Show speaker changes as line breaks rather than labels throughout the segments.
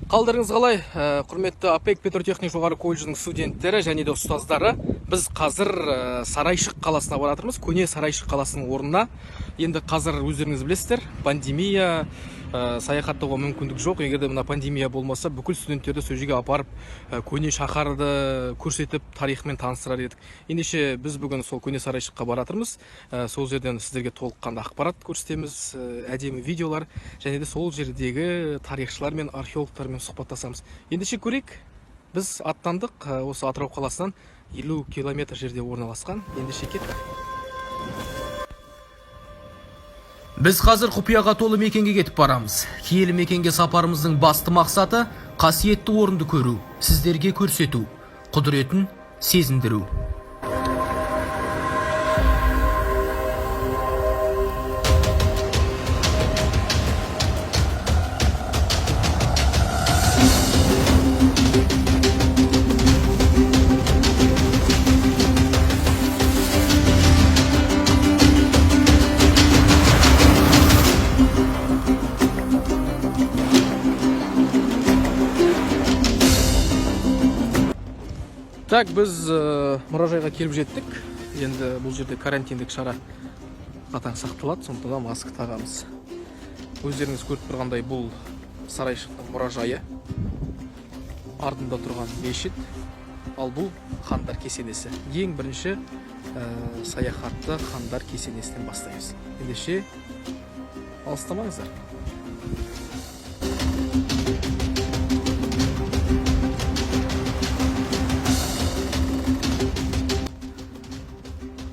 Қалдарыңыз қалай, құрметті АПЕК Петротехник жоғары колледжінің студенттері және де ұстаздары. Біз қазір Сарайшық қаласына баратырмыз. Көне Сарайшық қаласының орнына. Енді қазір өздеріңіз білесіздер, пандемия, саяхаттауға мүмкіндік жоқ. Егер де мына пандемия болмаса, бүкіл студенттерді сол жерге апарып, көне шаһарды көрсетіп, тарихымен таныстырар едік. Ендеше біз бүгін сол көне Сарайшыққа баратырмыз. Сол жерден сіздерге толыққанды ақпарат көрсетеміз, әдемі видеолар, және де сол жердегі тарихшылар мен археологтармен сұхбаттасамыз. Ендеше көрейік. Біз аттандық. Осы Атырау қаласынан 50 километр жерде орналасқан. Ендеше кеттік. Біз қазір құпияға толы мекенге кетіп барамыз. Киелі мекенге сапарымыздың басты мақсаты қасиетті орынды көру, сіздерге көрсету, құдіретін сезіндіру. Так, біз мұражайға келіп жеттік. Енді бұл жерде карантиндік шара қатаң сақталады, сондықтан маска тағамыз. Өздеріңіз көріп тұрғандай, бұл Сарайшықтың мұражайы. Ардында тұрған мешіт, ал бұл хандар кесенесі. Ең бірінші саяхатты хандар кесенесінен бастаймыз. Ендеше алыстамаңыздар.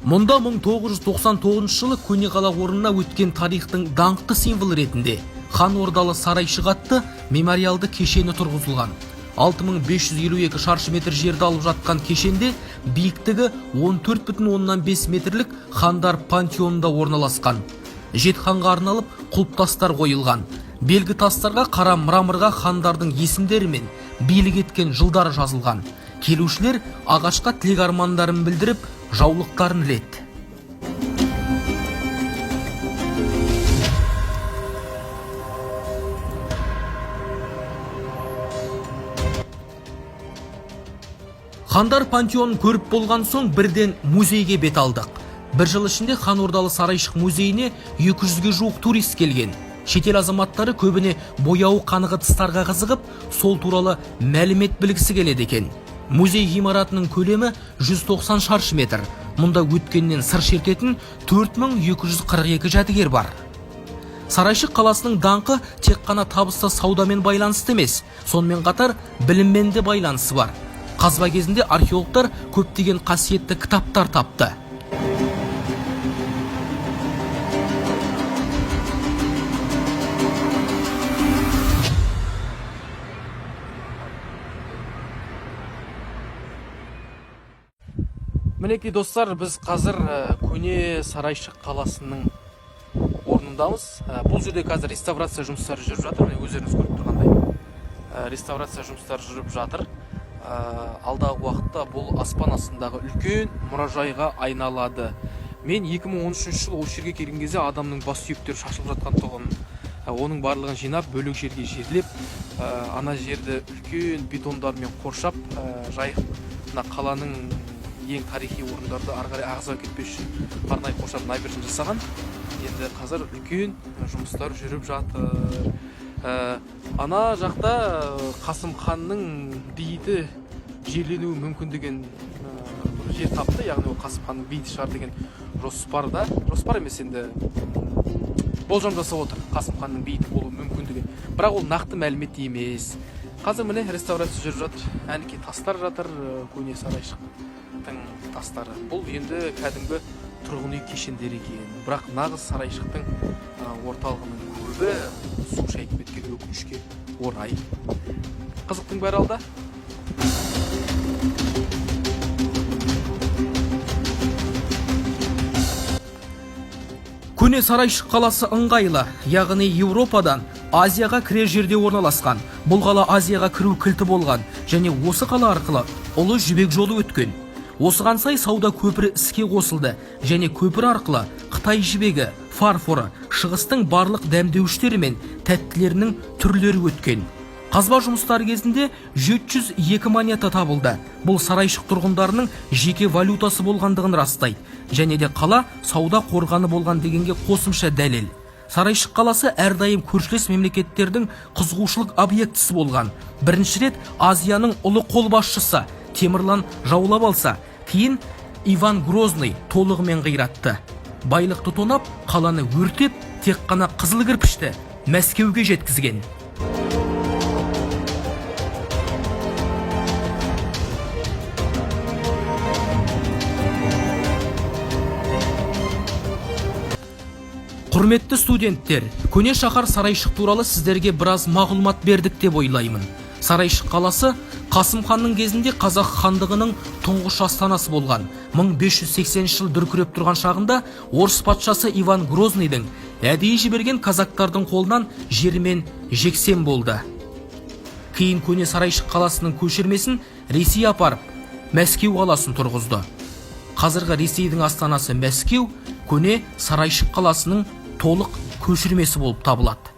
Мұнда 1999 жылы көне қала орнына өткен тарихтың даңқты символ ретінде хан ордалы Сарайшық атты мемориалды кешені тұрғызылған. 6552 шаршы метр жерді алып жатқан кешенде биіктігі 14,5 метрлік хандар пантеонында орналасқан. Жет ханға арналып құлпытастар қойылған. Белгі тастарға қара мраморға хандардың есімдері мен билік еткен жылдары жазылған. Келушілер ағашқа тілек армандарын білдіріп, жаулықтарын іледі. Хандар пантеонын көріп болған соң бірден музейге бет алдық. Бір жыл ішінде хан ордалы Сарайшық музейіне 200-ге жуық турист келген. Шетел азаматтары көбіне бояу қанығы тыстарға қызығып, сол туралы мәлімет білгісі келеді екен. Музей ғимаратының көлемі 190 шаршы метр. Мұнда өткеннен сыр шертетін 4242 жәдігер бар. Сарайшық қаласының даңқы тек қана табысты саудамен байланысты емес, сонымен қатар біліммен де байланысы бар. Қазба кезінде археологтар көптеген қасиетті кітаптар тапты. Мінекей достар, біз қазір көне Сарайшық қаласының орнындамыз. Бұл жерде қазір реставрация жұмыстары жүріп жатыр. Өздеріңіз көріп тұрғандай. Реставрация жұмыстары жүріп жатыр. Алдағы уақытта бұл аспан астындағы үлкен мұражайға айналады. Мен 2013 жыл осы жерге келген кезде адамның бас сүйектері шашылып жатқандығын, оның барлығын жинап, бөлек жерге жерлеп, ана жерді үлкен бетондармен қоршап, жайық қаланың ең тарихи орындарды арғарай ағыза кетпес үшін арнайы қоршап набережін жасаған. Енді қазір үлкен жұмыстар жүріп жатыр. Ана жақта Қасым ханның бейіті жерленуі мүмкін деген жер тапты. Яғни ол Қасым ханның бейіті шығар деген жоспарда. Жоспар емес, енді болжам жасап отыр. Қасым ханның бейіті болуы мүмкін деген. Бірақ ол нақты мәлімет емес. Қазір міне реставрация жүріп жатыр. Әнекей тастар жатыр, көне Сарайшықтың тастары. Бұл енді кәдімгі тұрғын үй кешендері екен. Бірақ нағыз Сарайшықтың орталығының көбі су шайып кеткен, өкінішке орай. Қызықтың бәрі алда. Көне Сарайшық қаласы ыңғайлы, яғни Еуропадан Азияға кірер жерде орналасқан. Бұл қала Азияға кіру кілті болған және осы қала арқылы ұлы жібек жолы өткен. Осыған сай сауда көпірі іске қосылды және көпір арқылы Қытай жібегі, фарфоры, шығыстың барлық дәмдеуіштері мен тәттілерінің түрлері өткен.
Қазба жұмыстары кезінде 702 монета табылды. Бұл сарайшық тұрғындарының жеке валютасы болғандығын растайды. Және де қала сауда қорғаны болған дегенге қосымша дәлел. Сарайшық қаласы әрдайым көршілес мемлекеттердің қызығушылық объектісі болған. Бірінші рет Азияның ұлы қолбасшысы Темірлан жаулап алса, кейін Иван Грозный толығымен қиратты. Байлықты тонап, қаланы өртеп, тек қана қызыл кірпішті Мәскеуге жеткізген. Құрметті студенттер, көне шаһар Сарайшық туралы сіздерге біраз мағлұмат бердік деп ойлаймын. Сарайшық қаласы Қасым ханның кезінде Қазақ хандығының тұңғыш астанасы болған. 1580 жыл дүркіреп тұрған шағында орыс патшасы Иван Грозныйдың әдейі жіберген казактардың қолынан жермен жексен болды. Кейін көне Сарайшық қаласының көшірмесін Ресей апарып, Мәскеу қаласын тұрғызды. Қазіргі Ресейдің астанасы Мәскеу көне Сарайшық қаласының толық көшірмесі болып табылады.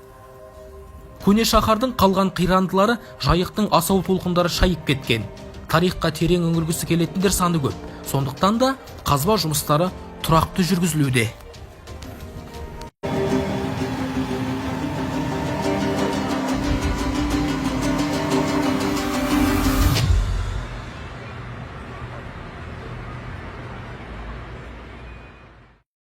Көне шаһардың қалған қирандылары жайықтың асау толқындары шайып кеткен. Тарихқа терең үңілгісі келетіндер саны көп. Сондықтан да қазба жұмыстары тұрақты жүргізілуде.